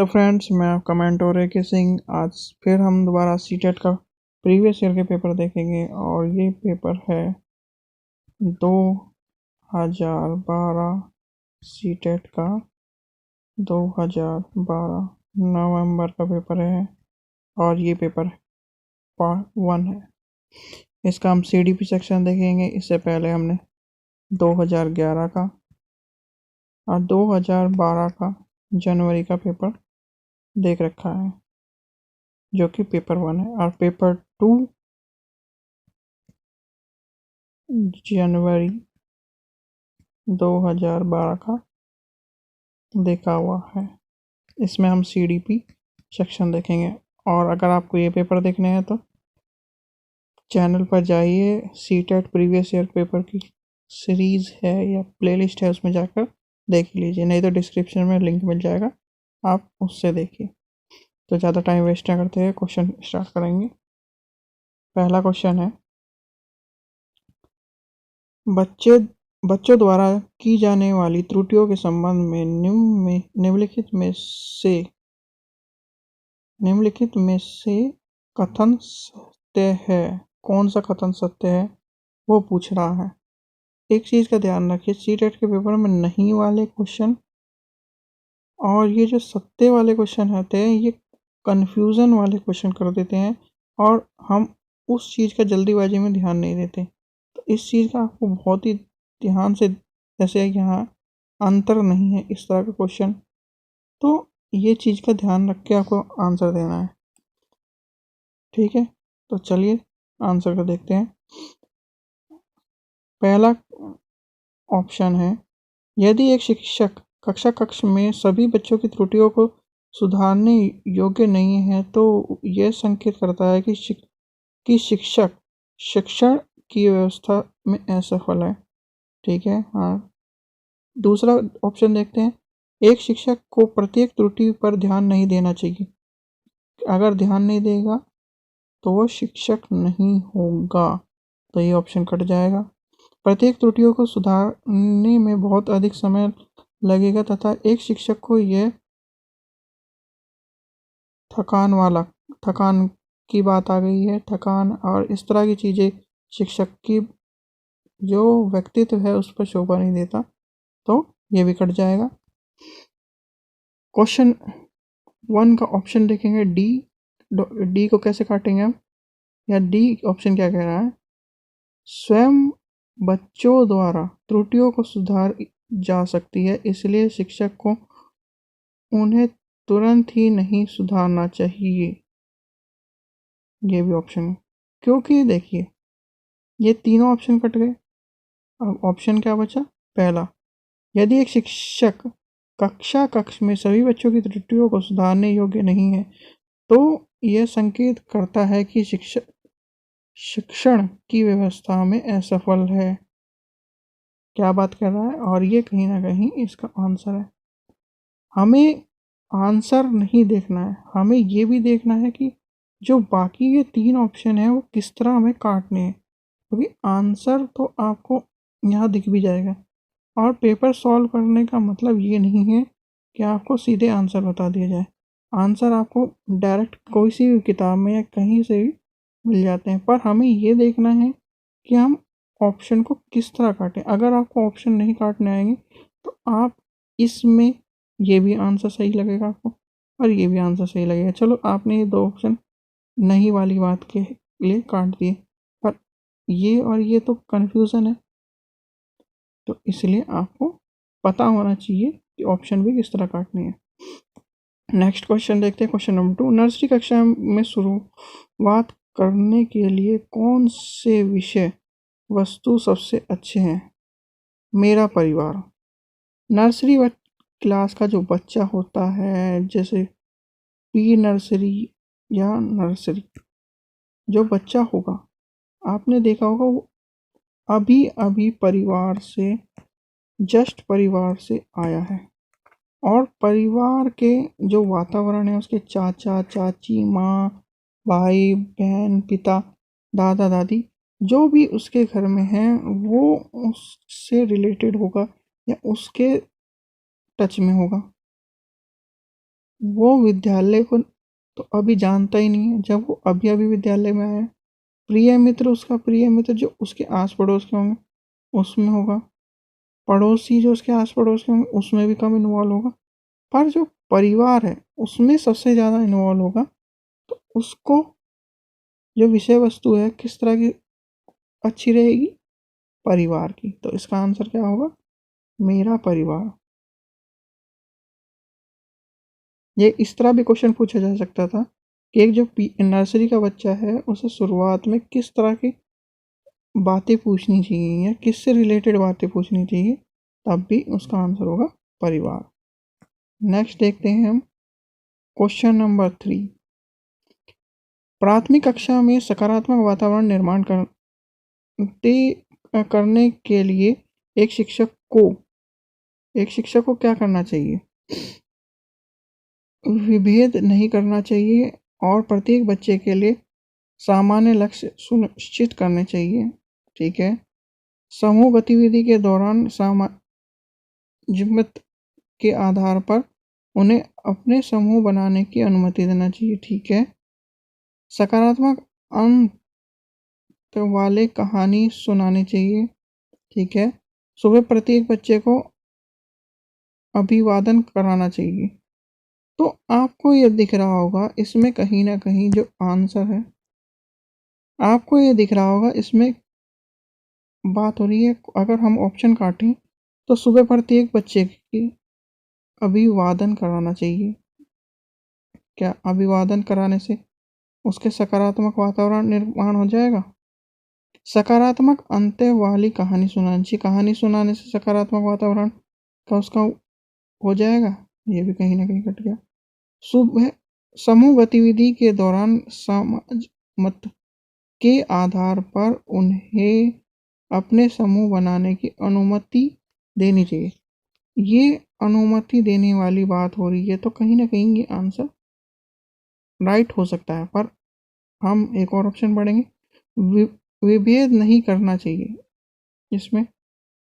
Hello friends, मैं आपका mentor के सिंह। आज फिर हम दोबारा सीटेट का प्रीवियस ईयर के पेपर देखेंगे और ये पेपर है 2012 सीटेट का 2012 नवंबर का पेपर है और ये पेपर पार्ट 1 है। इसका हम सीडीपी सेक्शन देखेंगे। इससे पहले हमने 2011 का और 2012 का जनवरी का पेपर देख रखा है, जो कि पेपर 1 है, और पेपर 2 जनवरी 2012 का देखा हुआ है। इसमें हम सीडीपी सेक्शन देखेंगे। और अगर आपको ये पेपर देखने हैं तो चैनल पर जाइए, सीटेट प्रीवियस ईयर पेपर की सीरीज़ है या प्लेलिस्ट है, उसमें जाकर देख लीजिए, नहीं तो डिस्क्रिप्शन में लिंक मिल जाएगा, आप उससे देखिए। तो ज़्यादा टाइम वेस्ट ना करते हुए क्वेश्चन स्टार्ट करेंगे। पहला क्वेश्चन है, बच्चों द्वारा की जाने वाली त्रुटियों के संबंध में निम्नलिखित में से कथन सत्य है। कौन सा कथन सत्य है वो पूछ रहा है। एक चीज का ध्यान रखिए, सीटेट के पेपर में नहीं वाले क्वेश्चन और ये जो सत्य वाले क्वेश्चन होते हैं, ये कंफ्यूजन वाले क्वेश्चन कर देते हैं और हम उस चीज का जल्दीबाजी में ध्यान नहीं देते। तो इस चीज का आपको बहुत ही ध्यान से, जैसे यहाँ अंतर नहीं है इस तरह का क्वेश्चन, तो ये चीज़ का ध्यान रख के आपको आंसर देना है। ठीक है, तो चलिए आंसर को देखते हैं। पहला ऑप्शन है, यदि एक शिक्षक कक्ष में सभी बच्चों की त्रुटियों को सुधारने योग्य नहीं है तो यह संकेत करता है कि शिक्षक शिक्षण की व्यवस्था में असफल है। ठीक है, हाँ। दूसरा ऑप्शन देखते हैं, एक शिक्षक को प्रत्येक त्रुटि पर ध्यान नहीं देना चाहिए। अगर ध्यान नहीं देगा तो वो शिक्षक नहीं होगा, तो ये ऑप्शन कट जाएगा। प्रत्येक त्रुटियों को सुधारने में बहुत अधिक समय लगेगा तथा एक शिक्षक को यह थकान की बात आ गई है, थकान और इस तरह की चीज़ें शिक्षक की जो व्यक्तित्व है उस पर शोभा नहीं देता, तो ये भी कट जाएगा। क्वेश्चन 1 का ऑप्शन देखेंगे, डी को कैसे काटेंगे हम, या डी ऑप्शन क्या कह रहा है, स्वयं बच्चों द्वारा त्रुटियों को सुधार जा सकती है, इसलिए शिक्षक को उन्हें तुरंत ही नहीं सुधारना चाहिए। ये भी ऑप्शन है, क्योंकि देखिए ये तीनों ऑप्शन कट गए। अब ऑप्शन क्या बचा, पहला, यदि एक शिक्षक कक्ष में सभी बच्चों की त्रुटियों को सुधारने योग्य नहीं है तो यह संकेत करता है कि शिक्षण की व्यवस्था में असफल है। क्या बात कर रहा है, और ये कहीं ना कहीं इसका आंसर है। हमें आंसर नहीं देखना है, हमें ये भी देखना है कि जो बाकी ये 3 ऑप्शन है वो किस तरह हमें काटने हैं, क्योंकि आंसर तो आपको यहाँ दिख भी जाएगा। और पेपर सॉल्व करने का मतलब ये नहीं है कि आपको सीधे आंसर बता दिया जाए। आंसर आपको डायरेक्ट कोई सी भी किताब में या कहीं से भी मिल जाते हैं, पर हमें ये देखना है कि हम ऑप्शन को किस तरह काटें। अगर आपको ऑप्शन नहीं काटने आएंगे तो आप इसमें ये भी आंसर सही लगेगा आपको और ये भी आंसर सही लगेगा। चलो, आपने ये 2 ऑप्शन नहीं वाली बात के लिए काट दिए, पर ये और ये तो कन्फ्यूज़न है, तो इसलिए आपको पता होना चाहिए कि ऑप्शन भी किस तरह काटनी है। नेक्स्ट क्वेश्चन देखते हैं, क्वेश्चन नंबर 2, नर्सरी कक्षा में शुरुआत करने के लिए कौन से विषय वस्तु सबसे अच्छे हैं। मेरा परिवार। नर्सरी क्लास का जो बच्चा होता है, जैसे प्री नर्सरी या नर्सरी, जो बच्चा होगा आपने देखा होगा वो अभी अभी परिवार से आया है, और परिवार के जो वातावरण है, उसके चाचा चाची, माँ, भाई बहन, पिता, दादा दादी, जो भी उसके घर में है वो उससे रिलेटेड होगा या उसके टच में होगा। वो विद्यालय को तो अभी जानता ही नहीं है, जब वो अभी अभी विद्यालय में आया है। प्रिय मित्र, उसका प्रिय मित्र जो उसके आस पड़ोस के होंगे उसमें होगा। पड़ोसी जो उसके आस पड़ोस के होंगे उसमें भी कम इन्वॉल्व होगा। पर जो परिवार है उसमें सबसे ज़्यादा इन्वॉल्व होगा। तो उसको जो विषय वस्तु है किस तरह की अच्छी रहेगी, परिवार की। तो इसका आंसर क्या होगा, मेरा परिवार। ये इस तरह भी क्वेश्चन पूछा जा सकता था कि एक जो नर्सरी का बच्चा है उसे शुरुआत में किस तरह की बातें पूछनी चाहिए या किससे रिलेटेड बातें पूछनी चाहिए, तब भी उसका आंसर होगा परिवार। नेक्स्ट देखते हैं हम क्वेश्चन नंबर 3। प्राथमिक कक्षा में सकारात्मक वातावरण निर्माण करने के लिए एक शिक्षक को क्या करना चाहिए। विभेद नहीं करना चाहिए और प्रत्येक बच्चे के लिए सामान्य लक्ष्य सुनिश्चित करने चाहिए। ठीक है। समूह गतिविधि के दौरान जिम्मत के आधार पर उन्हें अपने समूह बनाने की अनुमति देना चाहिए। ठीक है। सकारात्मक अंक वाले कहानी सुनानी चाहिए। ठीक है। सुबह प्रत्येक बच्चे को अभिवादन कराना चाहिए। तो आपको ये दिख रहा होगा इसमें कहीं ना कहीं जो आंसर है, आपको ये दिख रहा होगा इसमें बात हो रही है, अगर हम ऑप्शन काटें तो सुबह प्रत्येक बच्चे की अभिवादन कराना चाहिए। क्या अभिवादन कराने से उसके सकारात्मक वातावरण निर्माण हो जाएगा। सकारात्मक अंत्य वाली कहानी सुनानी चाहिए, कहानी सुनाने से सकारात्मक वातावरण का उसका हो जाएगा। ये भी कहीं ना कहीं कट गया। सुबह समूह गतिविधि के दौरान समाज मत के आधार पर उन्हें अपने समूह बनाने की अनुमति देनी चाहिए। ये अनुमति देने वाली बात हो रही है, तो कहीं ना कहीं ये आंसर राइट हो सकता है। पर हम एक और ऑप्शन पढ़ेंगे, विभेद नहीं करना चाहिए। इसमें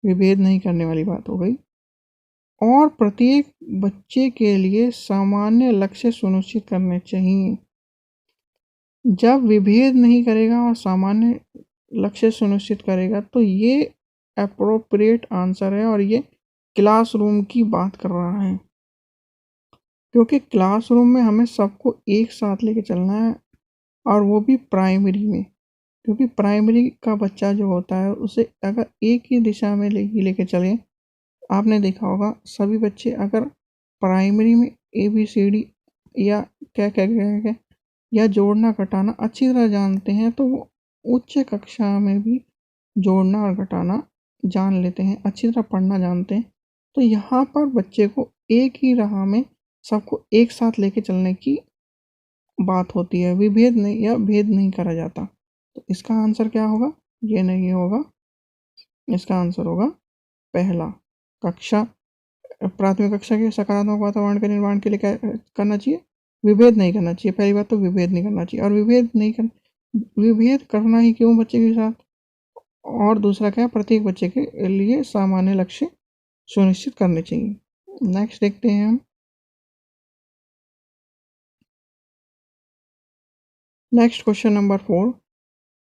विभेद नहीं करने वाली बात हो गई। और प्रत्येक बच्चे के लिए सामान्य लक्ष्य सुनिश्चित करने चाहिए। जब विभेद नहीं करेगा और सामान्य लक्ष्य सुनिश्चित करेगा तो ये अप्रोप्रिएट आंसर है और ये क्लासरूम की बात कर रहा है, क्योंकि क्लासरूम में हमें सबको एक साथ लेके चलना है और वो भी प्राइमरी में। क्योंकि प्राइमरी का बच्चा जो होता है उसे अगर एक ही दिशा में लेके चले, आपने देखा होगा सभी बच्चे अगर प्राइमरी में ABCD या क्या क्या क्या क्या या जोड़ना घटाना अच्छी तरह जानते हैं, तो वो उच्च कक्षा में भी जोड़ना और घटाना जान लेते हैं, अच्छी तरह पढ़ना जानते हैं। तो यहाँ पर बच्चे को एक ही राह में सबको एक साथ लेके चलने की बात होती है, विभेद नहीं या भेद नहीं करा जाता। तो इसका आंसर क्या होगा, ये नहीं होगा। इसका आंसर होगा पहला। कक्षा प्राथमिक कक्षा के सकारात्मक वातावरण के निर्माण के लिए क्या करना चाहिए, विभेद नहीं करना चाहिए। पहली बात तो विभेद नहीं करना चाहिए, और विभेद करना ही क्यों बच्चे के साथ। और दूसरा क्या है, प्रत्येक बच्चे के लिए सामान्य लक्ष्य सुनिश्चित करने चाहिए। नेक्स्ट देखते हैं हम नेक्स्ट क्वेश्चन नंबर 4।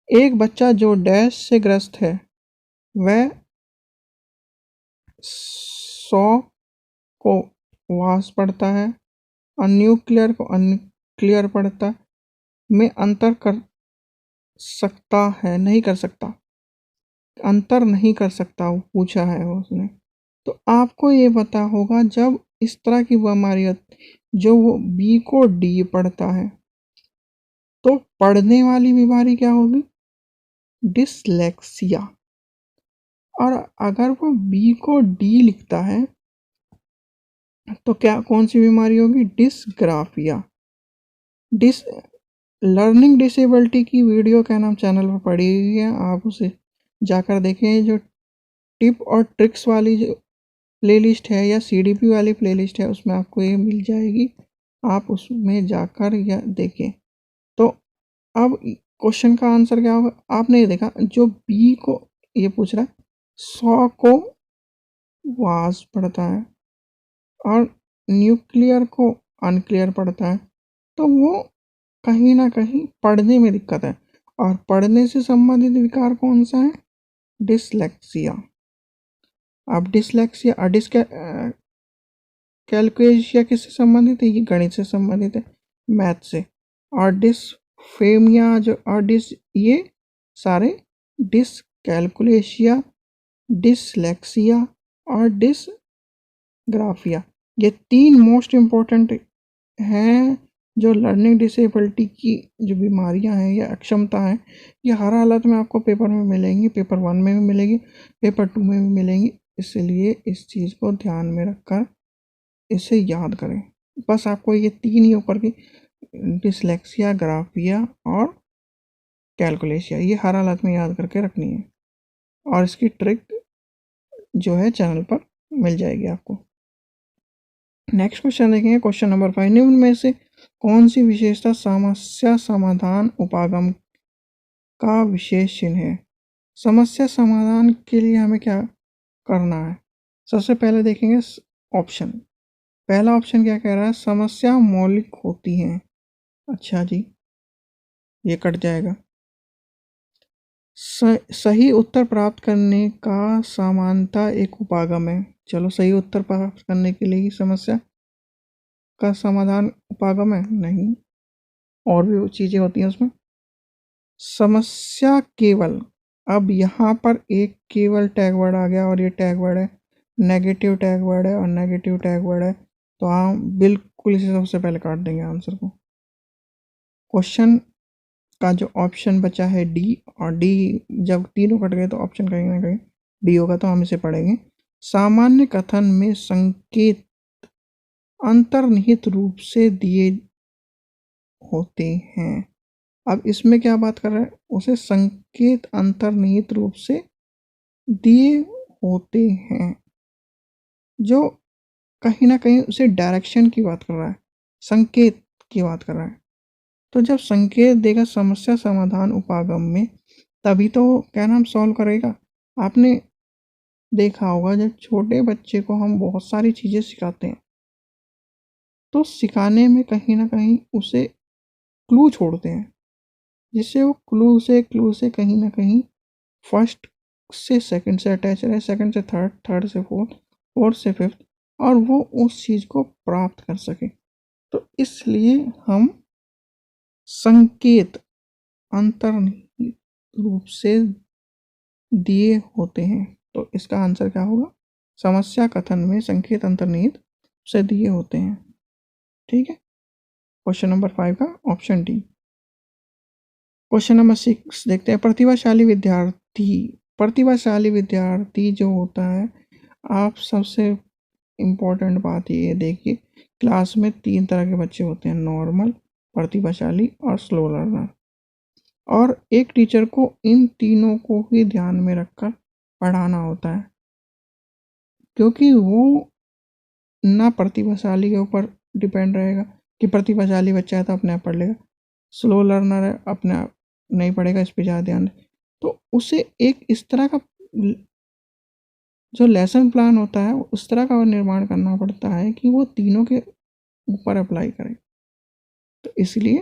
एक बच्चा जो डैश से ग्रस्त है वह 100 को वास पढ़ता है और न्यूक्लियर को अनक्लियर पढ़ता है, में अंतर कर सकता है, नहीं कर सकता, अंतर नहीं कर सकता, वो पूछा है उसने। तो आपको ये पता होगा जब इस तरह की बीमारी जो वो B को D पढ़ता है, तो पढ़ने वाली बीमारी क्या होगी, डिसलेक्सिया। और अगर वो B को D लिखता है तो क्या कौन सी बीमारी होगी, डिसग्राफिया। लर्निंग डिसेबिलिटी की वीडियो क्या नाम चैनल पर पड़ी हुई है, आप उसे जाकर देखें। जो टिप और ट्रिक्स वाली जो प्लेलिस्ट है या CDP वाली प्लेलिस्ट है उसमें आपको ये मिल जाएगी, आप उसमें जाकर या देखें। तो अब क्वेश्चन का आंसर क्या होगा, आपने ये देखा जो B को ये पूछ रहा है 100 को वास पढ़ता है और न्यूक्लियर को अनक्लियर पढ़ता है, तो वो कहीं ना कहीं पढ़ने में दिक्कत है। और पढ़ने से संबंधित विकार कौन सा है? डिसलेक्सिया। अब डिसलेक्सिया कैलकुलेशिया किससे संबंधित है? ये गणित से संबंधित है, मैथ से। और डिसफेमिया जो ये सारे डिसकैलकुलेशिया, डिसलेक्सिया और डिसग्राफिया, ये 3 मोस्ट इम्पोर्टेंट हैं जो लर्निंग डिसेबिलिटी की जो बीमारियां हैं या अक्षमता है, ये हर हालत में आपको पेपर में मिलेंगी। पेपर 1 में भी मिलेगी, पेपर 2 में भी मिलेंगी। इसलिए इस चीज़ को ध्यान में रखकर इसे याद करें। बस आपको ये 3 ही ऊपर की, डिसलेक्सिया, ग्राफिया और कैलकुलेशिया, ये हर हालत में याद करके रखनी है। और इसकी ट्रिक जो है चैनल पर मिल जाएगी आपको। नेक्स्ट क्वेश्चन देखेंगे, क्वेश्चन नंबर 5। निम्न में से कौन सी विशेषता समस्या समाधान उपागम का विशेष चिन्ह है? समस्या समाधान के लिए हमें क्या करना है? सबसे पहले देखेंगे ऑप्शन। पहला ऑप्शन क्या कह रहा है? समस्या मौलिक होती है। अच्छा जी, ये कट जाएगा। सही उत्तर प्राप्त करने का समानता एक उपागम है। चलो, सही उत्तर प्राप्त करने के लिए ही समस्या का समाधान उपागम है? नहीं, और भी चीज़ें होती हैं उसमें। समस्या केवल, अब यहाँ पर एक केवल टैग वर्ड आ गया और ये टैग वर्ड है, नेगेटिव टैग वर्ड है और नेगेटिव टैग वर्ड है, तो हम बिल्कुल इसे सबसे पहले काट देंगे आंसर को। क्वेश्चन का जो ऑप्शन बचा है डी, और डी जब तीनों कट गए तो ऑप्शन कहीं ना कहीं डी होगा, तो हम इसे पढ़ेंगे। सामान्य कथन में संकेत अंतर्निहित रूप से दिए होते हैं। अब इसमें क्या बात कर रहा है? उसे संकेत अंतर्निहित रूप से दिए होते हैं, जो कहीं ना कहीं उसे डायरेक्शन की बात कर रहा है, संकेत की बात कर रहा है। तो जब संकेत देगा समस्या समाधान उपागम में, तभी तो क्या नाम सॉल्व करेगा। आपने देखा होगा जब छोटे बच्चे को हम बहुत सारी चीज़ें सिखाते हैं, तो सिखाने में कहीं ना कहीं उसे क्लू छोड़ते हैं, जिससे वो क्लू से कहीं ना कहीं फर्स्ट से सेकंड से अटैच रहे, सेकंड से थर्ड, थर्ड से फोर्थ, फोर्थ से फिफ्थ, और वो उस चीज़ को प्राप्त कर सके। तो इसलिए हम संकेत अंतर्निहित रूप से दिए होते हैं। तो इसका आंसर क्या होगा? समस्या कथन में संकेत अंतर्निहित से दिए होते हैं। ठीक है, क्वेश्चन नंबर 5 का ऑप्शन डी। क्वेश्चन नंबर 6 देखते हैं। प्रतिभाशाली विद्यार्थी जो होता है, आप सबसे इम्पोर्टेंट बात ये देखिए, क्लास में 3 तरह के बच्चे होते हैं, नॉर्मल, प्रतिभाशाली और स्लो लर्नर। और एक टीचर को इन तीनों को ही ध्यान में रखकर पढ़ाना होता है, क्योंकि वो ना प्रतिभाशाली के ऊपर डिपेंड रहेगा कि प्रतिभाशाली बच्चा है तो अपने आप पढ़ लेगा, स्लो लर्नर है अपने आप नहीं पढ़ेगा, इस पर ज़्यादा ध्यान दे। तो उसे एक इस तरह का जो लेसन प्लान होता है उस तरह का निर्माण करना पड़ता है कि वो तीनों के ऊपर अप्लाई करे। तो इसलिए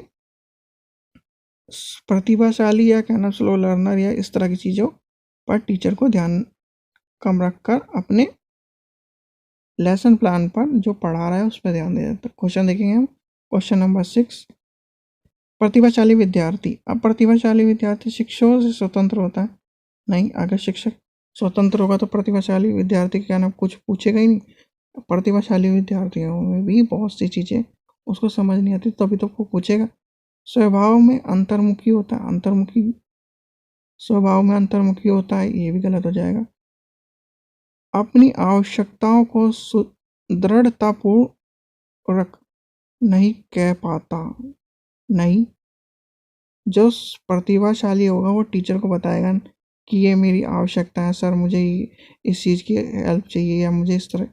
प्रतिभाशाली या कहना स्लो लर्नर या इस तरह की चीज़ों पर टीचर को ध्यान कम रखकर अपने लेसन प्लान पर जो पढ़ा रहा है उस पर ध्यान दे जाता है। क्वेश्चन देखेंगे हम, क्वेश्चन नंबर 6। प्रतिभाशाली विद्यार्थी। अब प्रतिभाशाली विद्यार्थी शिक्षकों से स्वतंत्र होता है? नहीं, अगर शिक्षक स्वतंत्र होगा तो प्रतिभाशाली विद्यार्थी क्या नाम कुछ पूछेगा ही नहीं। प्रतिभाशाली विद्यार्थियों में भी बहुत सी चीज़ें उसको समझ नहीं आती, तभी तो वो पूछेगा। स्वभाव में अंतर्मुखी होता है, स्वभाव में अंतर्मुखी होता है, ये भी गलत हो जाएगा। अपनी आवश्यकताओं को दृढ़तापूर्वक नहीं कह पाता। नहीं, जो प्रतिभाशाली होगा वो टीचर को बताएगा कि ये मेरी आवश्यकता है सर, मुझे इस चीज़ की हेल्प चाहिए, या मुझे इस तरह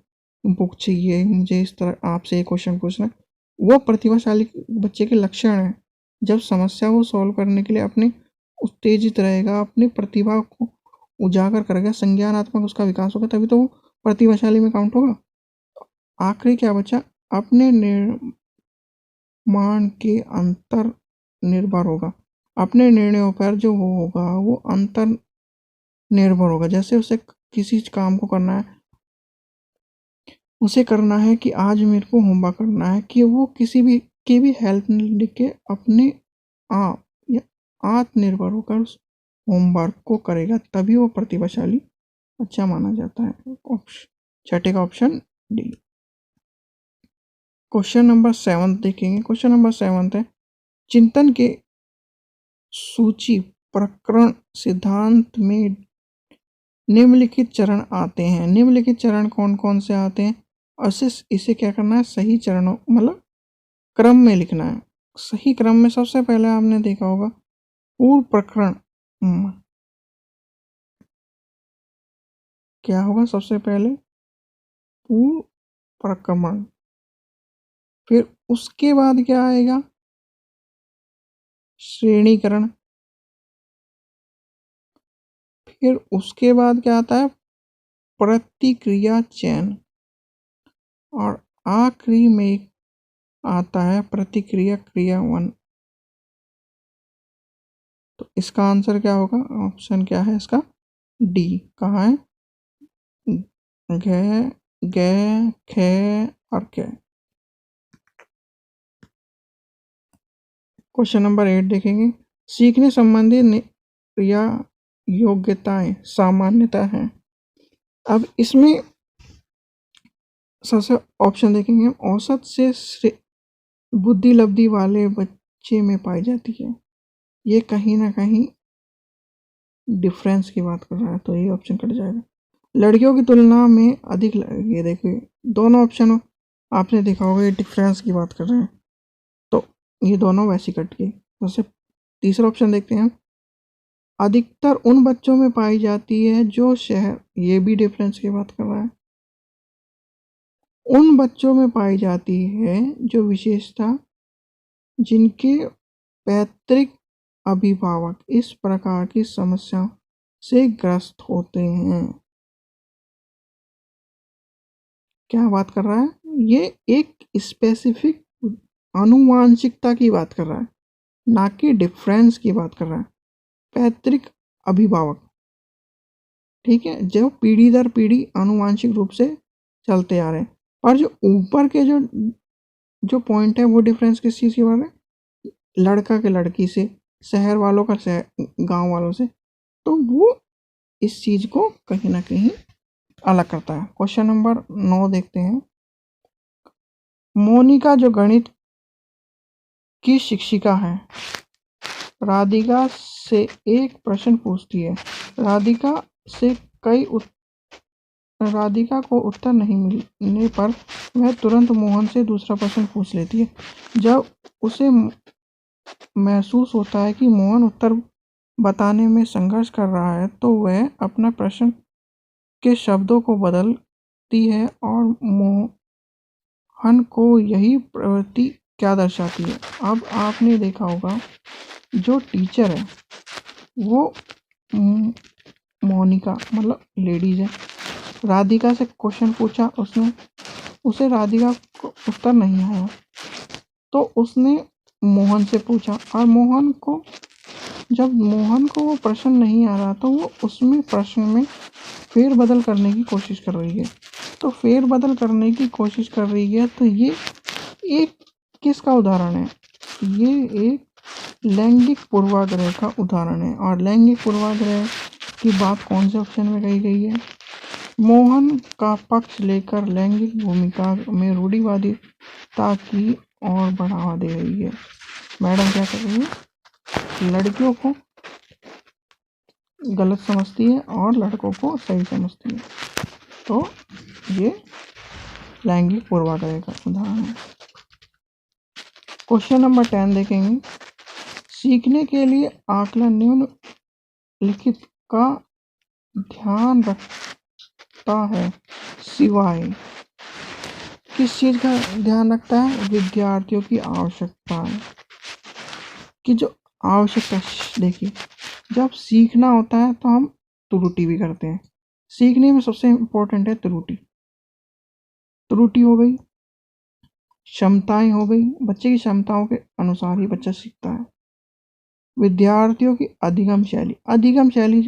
बुक चाहिए, मुझे इस तरह आपसे ये क्वेश्चन पूछना। वो प्रतिभाशाली बच्चे के लक्षण हैं। जब समस्या को सॉल्व करने के लिए अपने उत्तेजित रहेगा, अपनी प्रतिभा को उजागर करेगा, संज्ञानात्मक उसका विकास होगा, तभी तो वो प्रतिभाशाली में काउंट होगा। आखिरी क्या बचा? अपने मान के अंतर निर्भर होगा। अपने निर्णयों पर जो वो होगा वो अंतर निर्भर होगा। जैसे उसे किसी काम को करना है, उसे करना है कि आज मेरे को होमवर्क करना है, कि वो किसी भी की भी हेल्प नहीं लेके अपने आप या आत्मनिर्भर होकर उस होमवर्क को करेगा, तभी वो प्रतिभाशाली अच्छा माना जाता है। छठे का ऑप्शन डी। क्वेश्चन नंबर 7 देखेंगे। क्वेश्चन नंबर 7 है, चिंतन के सूची प्रकरण सिद्धांत में निम्नलिखित चरण आते हैं। निम्नलिखित चरण कौन कौन से आते हैं? और इसे क्या करना है, सही चरणों मतलब क्रम में लिखना है। सही क्रम में सबसे पहले आपने देखा होगा पूर्व प्रकरण। क्या होगा सबसे पहले? पूर्व प्रक्रमण। फिर उसके बाद क्या आएगा? श्रेणीकरण। फिर उसके बाद क्या आता है? प्रतिक्रिया चयन। और आखिरी में आता है प्रतिक्रिया क्रियान्वयन। तो इसका आंसर क्या होगा? ऑप्शन क्या है इसका? डी। कहाँ है? घ, ग, ख और क। क्वेश्चन नंबर 8 देखेंगे। सीखने संबंधी या योग्यताएं सामान्यता हैं। अब इसमें सबसे ऑप्शन देखेंगे, औसत से बुद्धि लब्धि वाले बच्चे में पाई जाती है। ये कहीं ना कहीं डिफरेंस की बात कर रहा है, तो ये ऑप्शन कट जाएगा। लड़कियों की तुलना में अधिक, ये देखिए दोनों ऑप्शन आपने देखा होगा ये डिफरेंस की बात कर रहे हैं, तो ये दोनों वैसी कट गई। जैसे तीसरा ऑप्शन देखते हैं, अधिकतर उन बच्चों में पाई जाती है जो शहर, ये भी डिफरेंस की बात कर रहा है। उन बच्चों में पाई जाती है जो विशेषता जिनके पैतृक अभिभावक इस प्रकार की समस्या से ग्रस्त होते हैं। क्या बात कर रहा है? ये एक स्पेसिफिक आनुवांशिकता की बात कर रहा है, ना कि डिफरेंस की बात कर रहा है। पैतृक अभिभावक, ठीक है, जो पीढ़ी दर पीढ़ी आनुवांशिक रूप से चलते आ रहे हैं। और जो ऊपर के जो पॉइंट है वो डिफरेंस किस चीज़ के बारे में? लड़का के लड़की से, शहर वालों का शहर गांव वालों से, तो वो इस चीज़ को कहीं ना कहीं अलग करता है। क्वेश्चन नंबर 9 देखते हैं। मोनिका जो गणित की शिक्षिका है, राधिका से एक प्रश्न पूछती है। राधिका से राधिका को उत्तर नहीं मिलने पर वह तुरंत मोहन से दूसरा प्रश्न पूछ लेती है। जब उसे महसूस होता है कि मोहन उत्तर बताने में संघर्ष कर रहा है, तो वह अपना प्रश्न के शब्दों को बदलती है और मोहन को यही प्रवृत्ति क्या दर्शाती है। अब आपने देखा होगा जो टीचर है वो मोनिका मतलब लेडीज है, राधिका से क्वेश्चन पूछा, उसने उसे राधिका को उत्तर नहीं आया, तो उसने मोहन से पूछा, और जब मोहन को वो प्रश्न नहीं आ रहा तो वो उसमें प्रश्न में फेरबदल करने की कोशिश कर रही है। तो फेरबदल करने की कोशिश कर रही है, तो ये एक किसका उदाहरण है? ये एक लैंगिक पूर्वाग्रह का उदाहरण है। और लैंगिक पूर्वाग्रह की बात कौन से ऑप्शन में कही गई है? मोहन का पक्ष लेकर लैंगिक भूमिका में रूढ़िवादिता की ओर बढ़ावा दे रही है। मैडम क्या कर रही है? लड़कियों को गलत समझती है और लड़कों को सही समझती है। तो ये लैंगिक पूर्वाग्रह का उदाहरण है। क्वेश्चन नंबर 10 देखेंगे। सीखने के लिए आकलन निम्नलिखित का ध्यान रखता है, सिवाय किस चीज़ का ध्यान रखता है? विद्यार्थियों की आवश्यकता की जो आवश्यकता। देखिए जब सीखना होता है तो हम त्रुटि भी करते हैं। सीखने में सबसे इम्पोर्टेंट है त्रुटि। त्रुटि हो गई, क्षमताएं हो गई, बच्चे की क्षमताओं के अनुसार ही बच्चा सीखता है। विद्यार्थियों की अधिगम शैली, अधिगम शैली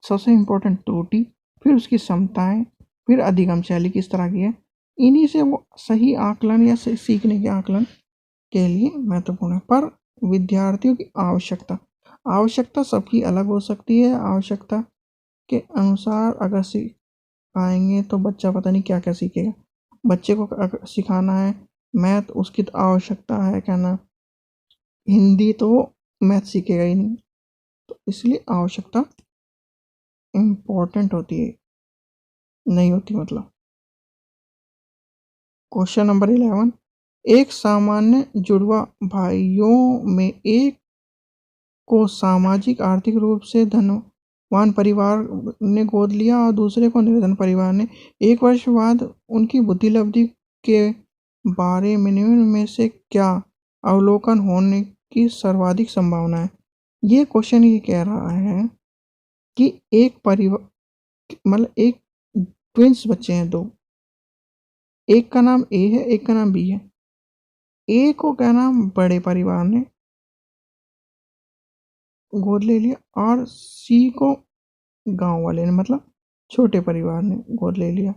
सबसे इम्पोर्टेंट त्रुटि, फिर उसकी क्षमताएं, फिर अधिगम शैली किस तरह की है, इन्हीं से वो सही आकलन या सीखने के आकलन के लिए महत्वपूर्ण है। पर विद्यार्थियों की आवश्यकता, आवश्यकता सबकी अलग हो सकती है। आवश्यकता के अनुसार अगर सिखाएंगे तो बच्चा पता नहीं क्या क्या सीखेगा। बच्चे को अगर सिखाना है मैथ, उसकी तो आवश्यकता है क्या ना हिंदी, तो मैथ सीखेगा ही नहीं। तो इसलिए आवश्यकता इम्पोर्टेंट होती है, नहीं होती मतलब। क्वेश्चन नंबर 11, एक सामान्य जुड़वा भाइयों में एक को सामाजिक आर्थिक रूप से धनवान परिवार ने गोद लिया और दूसरे को निर्धन परिवार ने। एक वर्ष बाद उनकी बुद्धिलब्धि के बारे में निम्न में से क्या अवलोकन होने की सर्वाधिक संभावना है। ये क्वेश्चन ये कह रहा है कि एक परिवार मतलब एक ट्विंस बच्चे हैं दो, एक का नाम ए है, एक का नाम बी है। ए को क्या नाम बड़े परिवार ने गोद ले लिया और सी को गांव वाले ने मतलब छोटे परिवार ने गोद ले लिया।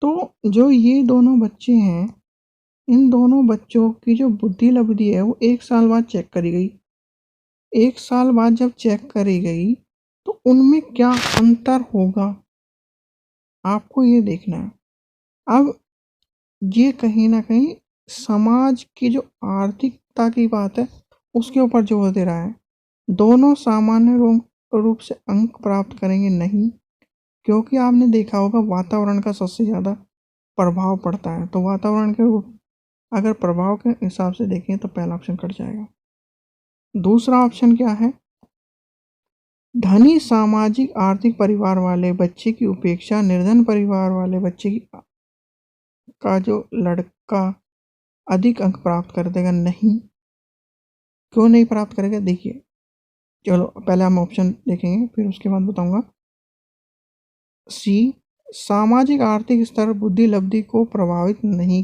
तो जो ये दोनों बच्चे हैं, इन दोनों बच्चों की जो बुद्धि लब्धि है वो 1 साल बाद चेक करी गई। 1 साल बाद जब चेक करी गई तो उनमें क्या अंतर होगा, आपको ये देखना है। अब ये कहीं ना कहीं समाज की जो आर्थिकता की बात है उसके ऊपर जोर दे रहा है। दोनों सामान्य रूप से अंक प्राप्त करेंगे नहीं, क्योंकि आपने देखा होगा वातावरण का सबसे ज़्यादा प्रभाव पड़ता है। तो वातावरण के अगर प्रभाव के हिसाब से देखें तो पहला ऑप्शन कट जाएगा। दूसरा ऑप्शन क्या है, धनी सामाजिक आर्थिक परिवार वाले बच्चे की उपेक्षा निर्धन परिवार वाले बच्चे का जो लड़का अधिक अंक प्राप्त कर देगा। नहीं, क्यों नहीं प्राप्त करेगा, देखिए। चलो पहले हम ऑप्शन देखेंगे फिर उसके बाद बताऊंगा। सी, सामाजिक आर्थिक स्तर बुद्धि लब्धि को प्रभावित नहीं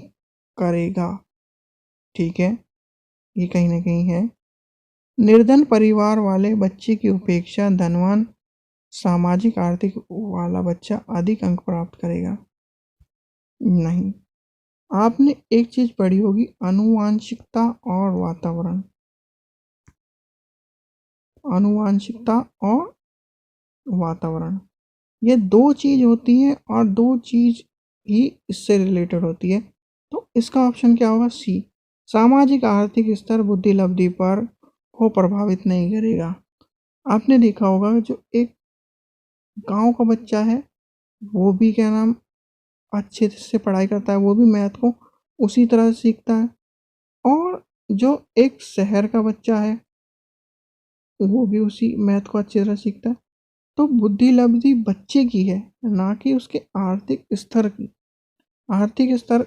करेगा। ठीक है, ये कहीं ना कहीं है। निर्धन परिवार वाले बच्चे की उपेक्षा धनवान सामाजिक आर्थिक वाला बच्चा अधिक अंक प्राप्त करेगा। नहीं, आपने एक चीज पढ़ी होगी, आनुवांशिकता और वातावरण। आनुवांशिकता और वातावरण, ये दो चीज होती है और दो चीज ही इससे रिलेटेड होती है। तो इसका ऑप्शन क्या होगा, सी, सामाजिक आर्थिक स्तर बुद्धि लब्धि पर को प्रभावित नहीं करेगा। आपने देखा होगा जो एक गांव का बच्चा है वो भी क्या नाम अच्छे से पढ़ाई करता है, वो भी मैथ को उसी तरह से सीखता है। और जो एक शहर का बच्चा है वो भी उसी मैथ को अच्छी तरह सीखता है। तो बुद्धि लब्धि बच्चे की है, ना कि उसके आर्थिक स्तर की। आर्थिक स्तर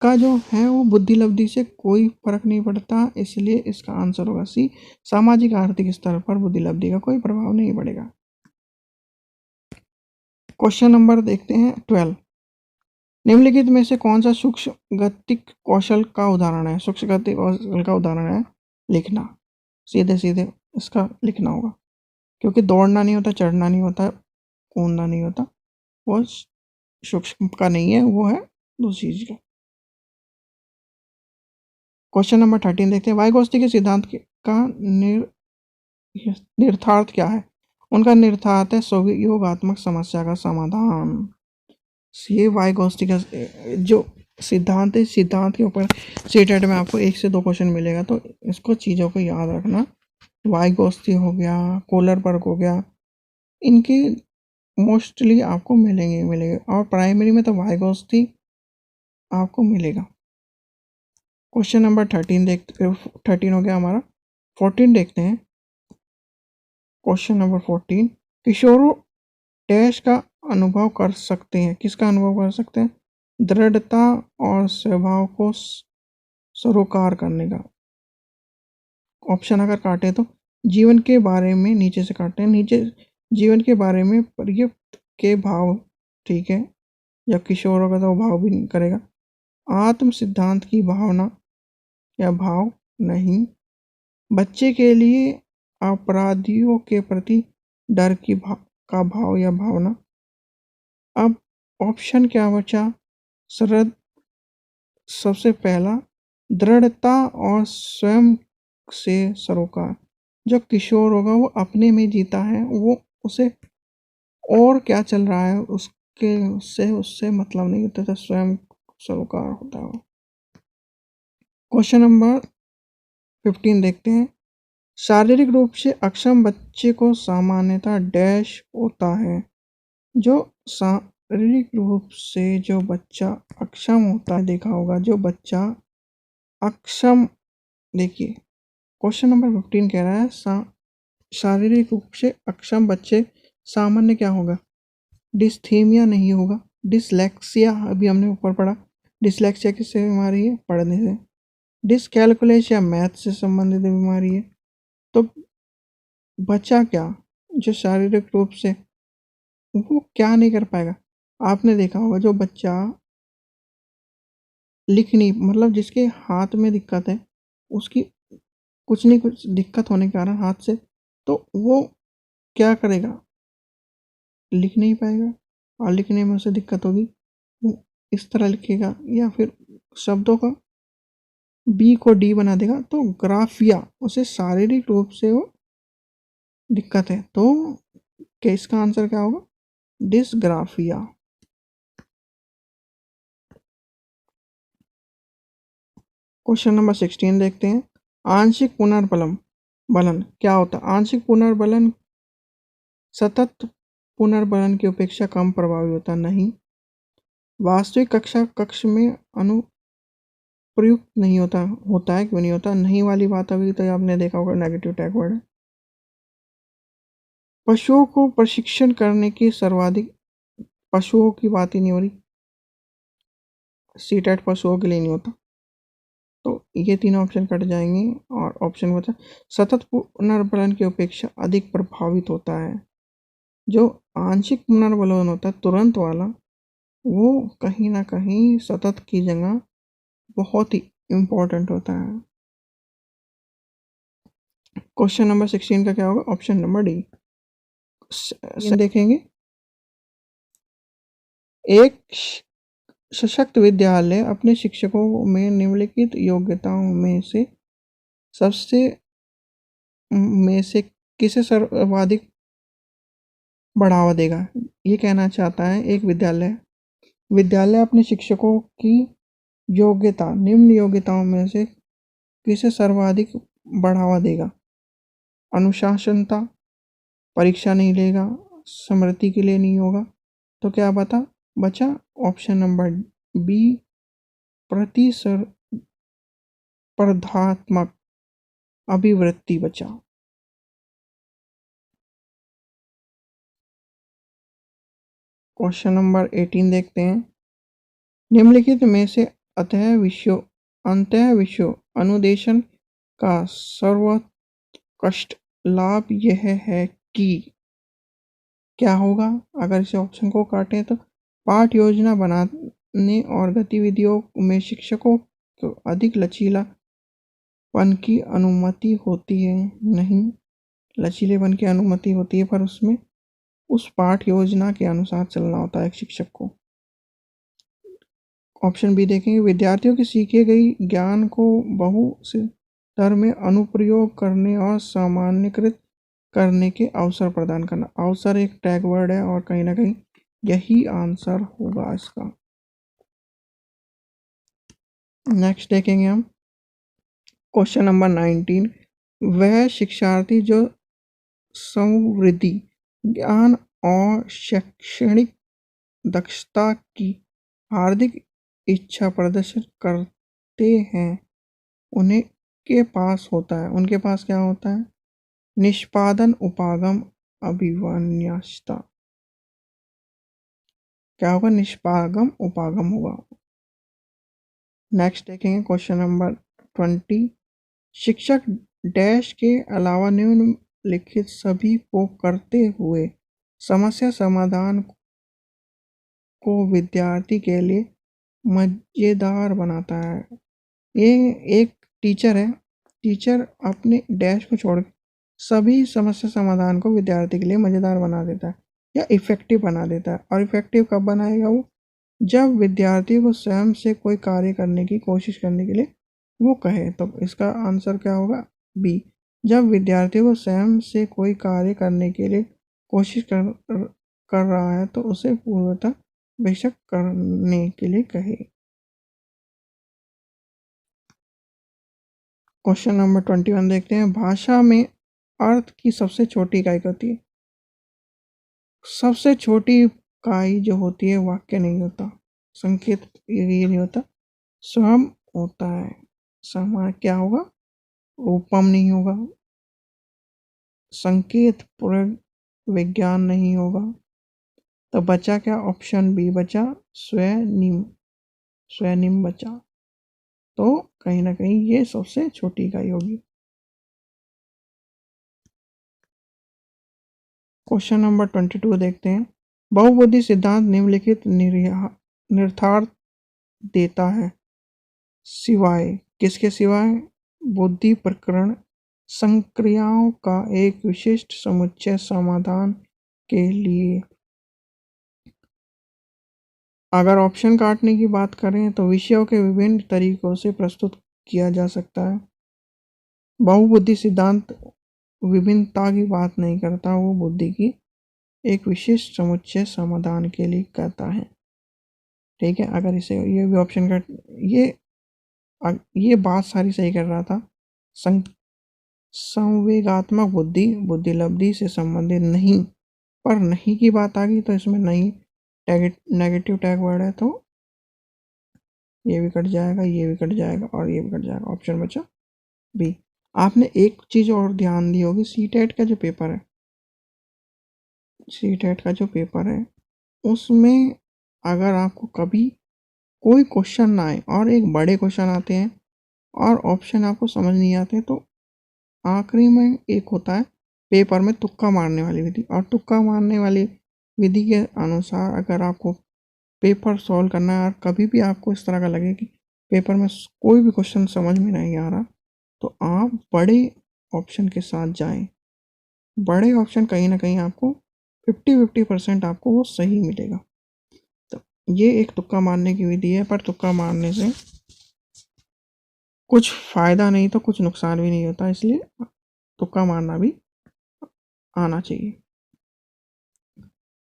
का जो है वो बुद्धि लब्धि से कोई फर्क नहीं पड़ता, इसलिए इसका आंसर होगा सी, सामाजिक आर्थिक स्तर पर बुद्धि लब्धि का कोई प्रभाव नहीं पड़ेगा। क्वेश्चन नंबर देखते हैं 12, निम्नलिखित में से कौन सा सूक्ष्म गतिक कौशल का उदाहरण है। सूक्ष्म गतिक कौशल का उदाहरण है लिखना, सीधे सीधे इसका लिखना होगा, क्योंकि दौड़ना नहीं होता, चढ़ना नहीं होता, कूदना नहीं होता, वो सूक्ष्म का नहीं है, वो है दूसरी चीज का। क्वेश्चन नंबर 13 देखते हैं, वाइगोत्स्की के सिद्धांत का निर्थार्थ क्या है। उनका निर्थार्थ है सहयोगात्मक समस्या का समाधान। ये वाइगोत्स्की का जो सिद्धांत है, सिद्धांत के ऊपर सीटेट में आपको 1 से 2 क्वेश्चन मिलेगा, तो इसको चीज़ों को याद रखना। वाइगोत्स्की हो गया, कोलरबर्ग हो गया, इनके मोस्टली आपको मिलेंगे और प्राइमरी में तो वाइगोत्स्की आपको मिलेगा। क्वेश्चन नंबर 13 देखते, 13 हो गया हमारा। 14 देखते हैं। क्वेश्चन नंबर 14, किशोरों डैश का अनुभव कर सकते हैं, किसका अनुभव कर सकते हैं, दृढ़ता और स्वभाव को सरोकार करने का। ऑप्शन अगर काटे तो जीवन के बारे में, नीचे से काटते हैं, नीचे जीवन के बारे में पर्याप्त के भाव, ठीक है, जब किशोर होगा तो वो भाव भी नहीं करेगा। आत्म सिद्धांत की भावना या भाव नहीं। बच्चे के लिए अपराधियों के प्रति डर का भाव या भावना। अब ऑप्शन क्या बचा? सरद सबसे पहला दृढ़ता और स्वयं से सरोकार। जो किशोर होगा वो अपने में जीता है, वो उसे और क्या चल रहा है उसके उससे मतलब नहीं होता था, स्वयं सरोकार होता है। क्वेश्चन नंबर 15 देखते हैं। शारीरिक रूप से अक्षम बच्चे को सामान्यतः डैश होता है। जो शारीरिक रूप से जो बच्चा अक्षम होता है, देखा होगा जो बच्चा अक्षम, देखिए क्वेश्चन नंबर 15 कह रहा है शारीरिक रूप से अक्षम बच्चे सामान्य क्या होगा? डिस्थीमिया नहीं होगा। डिसलेक्सिया अभी हमने ऊपर पढ़ा। डिसलेक्सिया किससे बीमारी है? पढ़ने से। डिसकैलकुलेस या मैथ से संबंधित बीमारी है। तो बच्चा क्या जो शारीरिक रूप से वो क्या नहीं कर पाएगा? आपने देखा होगा जो बच्चा लिख नहीं, मतलब जिसके हाथ में दिक्कत है, उसकी कुछ नहीं कुछ दिक्कत होने के कारण हाथ से, तो वो क्या करेगा? लिख नहीं पाएगा, और लिखने में उसे दिक्कत होगी, वो इस तरह लिखेगा या फिर शब्दों का बी को डी बना देगा। तो ग्राफिया, उसे शारीरिक रूप से वो दिक्कत है। तो क्या इसका आंसर क्या होगा? डिसग्राफिया। क्वेश्चन नंबर 16 देखते हैं। आंशिक पुनर्बलन बलन क्या होता है? आंशिक पुनर्बलन सतत पुनर्बलन की अपेक्षा कम प्रभावी होता नहीं। वास्तविक कक्ष में अनुप्रयुक्त नहीं होता है क्यों नहीं होता? नहीं वाली बात अभी तो आपने देखा होगा, नेगेटिव टैग वर्ड है। पशुओं को प्रशिक्षण करने की सर्वाधिक, पशुओं की बात ही नहीं हो रही, सीटेट पशुओं के लिए नहीं होता। तो ये तीनों ऑप्शन कट जाएंगे और ऑप्शन बचा सतत पुनर्बलन की अपेक्षा अधिक प्रभावित होता है। जो आंशिक पुनर्बलन होता है तुरंत वाला, वो कहीं ना कहीं सतत की जगह बहुत ही इम्पोर्टेंट होता है। क्वेश्चन नंबर 16 का क्या होगा? Option number D. देखेंगे। एक सशक्त विद्यालय अपने शिक्षकों में निम्नलिखित योग्यताओं में से किसे सर्वाधिक बढ़ावा देगा? ये कहना चाहता है एक विद्यालय अपने शिक्षकों की योग्यता, निम्न योग्यताओं में से किसे सर्वाधिक बढ़ावा देगा? अनुशासनता, परीक्षा नहीं लेगा, स्मृति के लिए नहीं होगा। तो क्या बचा? ऑप्शन नंबर बी, प्रतिस्पर्धात्मक अभिवृत्ति बचा। क्वेश्चन नंबर 18 देखते हैं। निम्नलिखित में से अंतः विषयों अनुदेशन का सर्वोत्कृष्ट लाभ यह है कि क्या होगा? अगर इसे ऑप्शन को काटें तो पाठ योजना बनाने और गतिविधियों में शिक्षकों को अधिक लचीलापन की अनुमति होती है। नहीं, लचीलेपन की अनुमति होती है, पर उसमें उस पाठ योजना के अनुसार चलना होता है एक शिक्षक को। ऑप्शन बी देखेंगे। विद्यार्थियों के सीखे गई ज्ञान को बहु स्तर में अनुप्रयोग करने और सामान्यकृत करने के अवसर प्रदान करना। अवसर एक टैग वर्ड है और कहीं ना कहीं यही आंसर होगा इसका। नेक्स्ट देखेंगे हम क्वेश्चन नंबर 19। वह शिक्षार्थी जो समृद्धि ज्ञान और शैक्षणिक दक्षता की हार्दिक इच्छा प्रदर्शित करते हैं, उन्हें के पास होता है, उनके पास क्या होता है? निष्पादन उपागम अभिवन्यस्ता। क्या होगा? निष्पागम उपागम होगा। नेक्स्ट देखेंगे क्वेश्चन नंबर 20। शिक्षक डैश के अलावा निम्नलिखित सभी को करते हुए समस्या समाधान को विद्यार्थी के लिए मजेदार बनाता है। ये एक टीचर है, टीचर अपने डैश को छोड़ सभी समस्या समाधान को विद्यार्थी के लिए मजेदार बना देता है या इफेक्टिव बना देता है। और इफेक्टिव कब बनाएगा वो? जब विद्यार्थी को स्वयं से कोई कार्य करने की कोशिश करने के लिए वो कहे। तो इसका आंसर क्या होगा? बी। जब विद्यार्थी को स्वयं से कोई कार्य करने के लिए कोशिश कर रहा है तो उसे पूर्णतः बेशक करने के लिए कहे। क्वेश्चन नंबर 21 देखते हैं। भाषा में अर्थ की सबसे छोटी इकाई होती है। सबसे छोटी इकाई जो होती है वाक्य नहीं होता, संकेत ये नहीं होता, स्वयं होता है। समा क्या होगा? रूपम नहीं होगा, संकेत प्रयोग विज्ञान नहीं होगा। तो बचा क्या? ऑप्शन बी बचा, स्वनिम। स्वनिम बचा। तो कहीं ना कहीं ये सबसे छोटी इकाई होगी। क्वेश्चन नंबर 22 देखते हैं। बहुबुद्धि सिद्धांत निम्नलिखित निहितार्थ देता है, सिवाय किसके? सिवाय बुद्धि प्रकरण संक्रियाओं का एक विशिष्ट समुच्चय समाधान के लिए। अगर ऑप्शन काटने की बात करें तो विषयों के विभिन्न तरीकों से प्रस्तुत किया जा सकता है। बहुबुद्धि सिद्धांत विभिन्नता की बात नहीं करता, वो बुद्धि की एक विशिष्ट समुच्चय समाधान के लिए कहता है। ठीक है, अगर इसे ये भी ऑप्शन का ये बात सारी सही कर रहा था। संवेगात्मक बुद्धि बुद्धिलब्धि से संबंधित नहीं, पर नहीं की बात आ गई तो इसमें नहीं नेगेटिव टैग वर्ड है, तो ये भी कट जाएगा, ये भी कट जाएगा और ये भी कट जाएगा। ऑप्शन बचा बी। आपने एक चीज और ध्यान दी होगी, सीटेट का जो पेपर है, सीटेट का जो पेपर है उसमें अगर आपको कभी कोई क्वेश्चन ना आए और एक बड़े क्वेश्चन आते हैं और ऑप्शन आपको समझ नहीं आते, तो आखिरी में एक होता है पेपर में तुक्का मारने वाली विधि। और तुक्का मारने वाली विधि के अनुसार अगर आपको पेपर सॉल्व करना है और कभी भी आपको इस तरह का लगे कि पेपर में कोई भी क्वेश्चन समझ में नहीं आ रहा, तो आप बड़े ऑप्शन के साथ जाएं। बड़े ऑप्शन कहीं ना कहीं आपको 50% आपको वो सही मिलेगा। तो ये एक तुक्का मारने की विधि है, पर तुक्का मारने से कुछ फ़ायदा नहीं तो कुछ नुकसान भी नहीं होता, इसलिए तुक्का मारना भी आना चाहिए।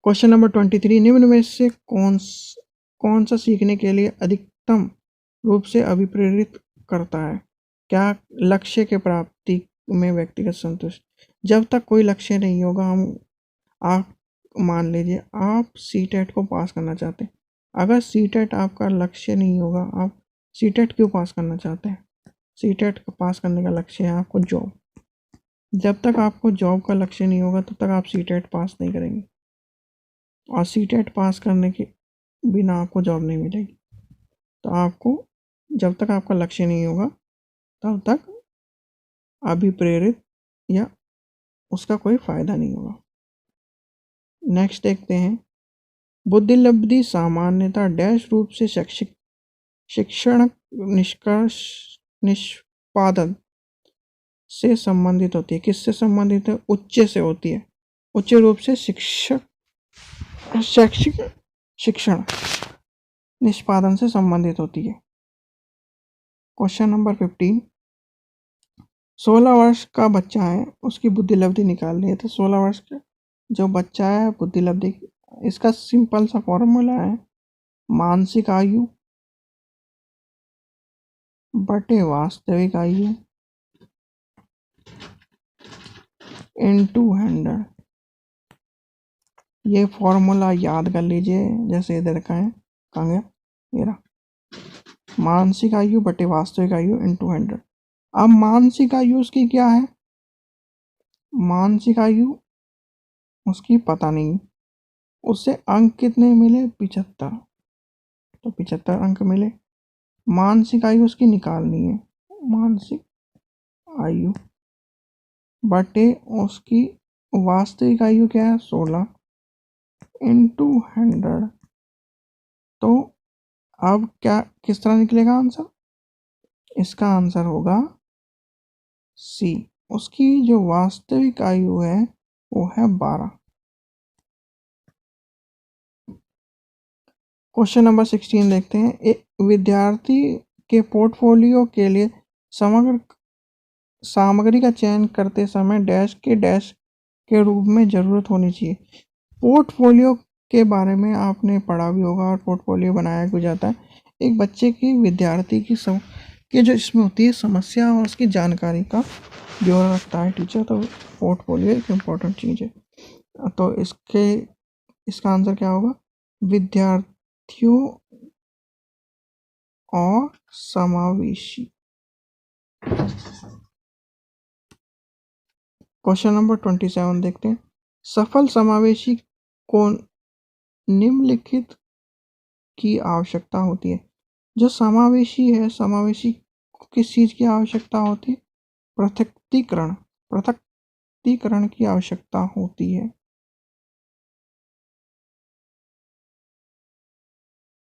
Question number 23। निम्न में से कौन सा सीखने के लिए अधिकतम रूप से अभिप्रेरित करता है? क्या लक्ष्य के प्राप्ति में व्यक्तिगत संतुष्ट। जब तक कोई लक्ष्य नहीं होगा, आप मान लीजिए आप सीटेट को पास करना चाहते हैं। अगर सीटेट आपका लक्ष्य नहीं होगा, आप सीटेट क्यों पास करना चाहते हैं? सीटेट को पास करने का लक्ष्य है आपको जॉब। जब तक आपको जॉब का लक्ष्य नहीं होगा तब तक आप सीटेट पास नहीं करेंगे, और सीटेट पास करने के बिना आपको जॉब नहीं मिलेगी। तो आपको जब तक आपका लक्ष्य नहीं होगा तब तक अभिप्रेरित या उसका कोई फायदा नहीं होगा। नेक्स्ट देखते हैं। बुद्धिलब्धि सामान्यतः डैश रूप से शिक्षण निष्कर्ष निष्पादन से संबंधित होती है। किससे संबंधित है? उच्च से होती है। उच्च रूप से शैक्षिक शिक्षण निष्पादन से संबंधित होती है। Question number 15। 16 वर्ष का बच्चा है, उसकी बुद्धिलब्धि निकालनी है। तो 16 वर्ष का जो बच्चा है बुद्धिलब्धि, इसका सिंपल सा फॉर्मूला है मानसिक आयु बटे वास्तविक आयु इनटू 100। ये फॉर्मूला याद कर लीजिए, जैसे इधर का है, कहाँ गया मेरा, मानसिक आयु बटे वास्तविक आयु इनटू 100। अब मानसिक आयु उसकी क्या है? मानसिक आयु उसकी पता नहीं, उससे अंक कितने मिले? 75। तो 75 अंक मिले। मानसिक आयु उसकी निकालनी है, मानसिक आयु बटे उसकी वास्तविक आयु क्या है? 16 इनटू 100। तो अब क्या किस तरह निकलेगा आंसर? इसका आंसर होगा सी। उसकी जो वास्तविक आयु है वो है 12। क्वेश्चन नंबर 16 देखते हैं। एक विद्यार्थी के पोर्टफोलियो के लिए समग्र सामग्री का चयन करते समय डैश के रूप में जरूरत होनी चाहिए। पोर्टफोलियो के बारे में आपने पढ़ा भी होगा और पोर्टफोलियो बनाया भी जाता है। एक बच्चे की विद्यार्थी की जो इसमें होती है समस्या और उसकी जानकारी का ब्यौरा रखता है टीचर। तो पोर्टफोलियो एक इम्पोर्टेंट चीज़ है। तो इसका आंसर क्या होगा? विद्यार्थियों और समावेशी। क्वेश्चन नंबर 27 देखते हैं। सफल समावेशी को निम्नलिखित की आवश्यकता होती है। जो समावेशी है, समावेशी किस चीज की आवश्यकता होती है? पृथक्तीकरण की आवश्यकता होती है।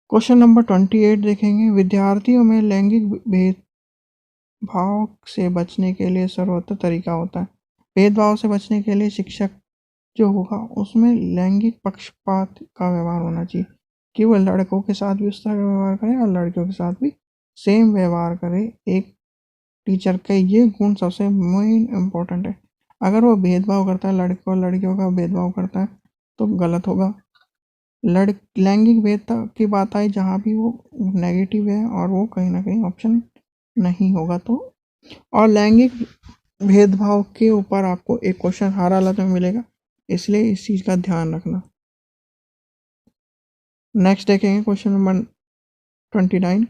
क्वेश्चन नंबर 28 देखेंगे। विद्यार्थियों में लैंगिक भेदभाव से बचने के लिए सर्वोत्तम तरीका होता है। भेदभाव से बचने के लिए शिक्षक जो होगा उसमें लैंगिक पक्षपात का व्यवहार होना चाहिए। केवल लड़कों के साथ भी उस तरह का व्यवहार करें और लड़कियों के साथ भी सेम व्यवहार करे। एक टीचर का ये गुण सबसे मेन इम्पोर्टेंट है। अगर वो भेदभाव करता है, लड़कों और लड़कियों का भेदभाव करता है, तो गलत होगा। लैंगिक भेदभाव की बात आई जहाँ भी वो नेगेटिव है और वो कहीं ना कहीं ऑप्शन नहीं होगा। तो और लैंगिक भेदभाव के ऊपर आपको एक क्वेश्चन हर हालत में मिलेगा, इसलिए इस चीज़ का ध्यान रखना। नेक्स्ट देखेंगे क्वेश्चन नंबर 29।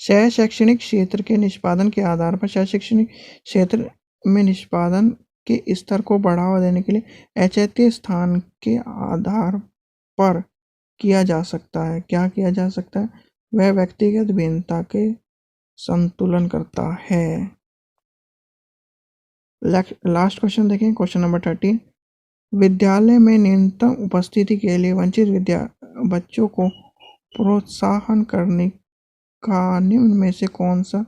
शहर शैक्षणिक क्षेत्र के निष्पादन के आधार पर शहर शैक्षणिक क्षेत्र में निष्पादन के स्तर को बढ़ावा देने के लिए औचित्य स्थान के आधार पर किया जा सकता है। क्या किया जा सकता है? वह व्यक्तिगत भिन्नता के संतुलन करता है। लास्ट क्वेश्चन देखें, क्वेश्चन नंबर 30। विद्यालय में न्यूनतम उपस्थिति के लिए वंचित बच्चों को प्रोत्साहन करने का निम्न में से कौन सा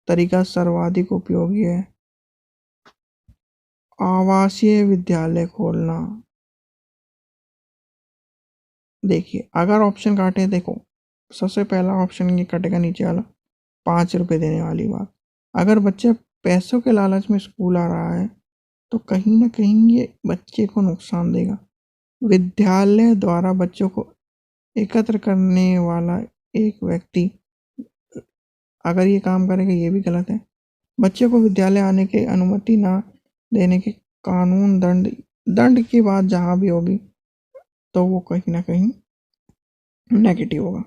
तरीका सर्वाधिक उपयोगी है? आवासीय विद्यालय खोलना। देखिए, अगर ऑप्शन काटे, देखो सबसे पहला ऑप्शन ये कटेगा नीचे वाला, 5 रुपये देने वाली बात। अगर बच्चे पैसों के लालच में स्कूल आ रहा है तो कहीं ना कहीं ये बच्चे को नुकसान देगा। विद्यालय द्वारा बच्चों को एकत्र करने वाला एक व्यक्ति अगर ये काम करेगा, ये भी गलत है। बच्चे को विद्यालय आने की अनुमति ना देने के कानून दंड की बात जहाँ भी होगी तो वो कहीं ना कहीं नेगेटिव होगा।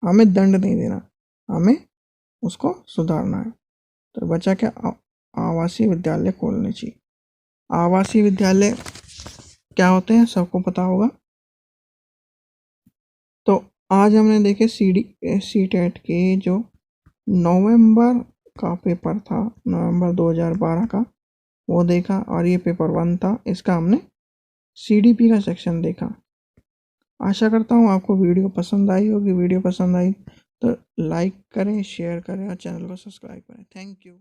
हमें दंड नहीं देना, हमें उसको सुधारना है। तो बच्चा क्या, आवासीय विद्यालय खोलने चाहिए। आवासीय विद्यालय क्या होते हैं सबको पता होगा। तो आज हमने देखे CTET के जो नवंबर का पेपर था, नवंबर 2012 का, वो देखा। और ये पेपर 1 था, इसका हमने CDP का सेक्शन देखा। आशा करता हूँ आपको वीडियो पसंद आई होगी। वीडियो पसंद आई तो लाइक करें, शेयर करें और चैनल को सब्सक्राइब करें। Thank you.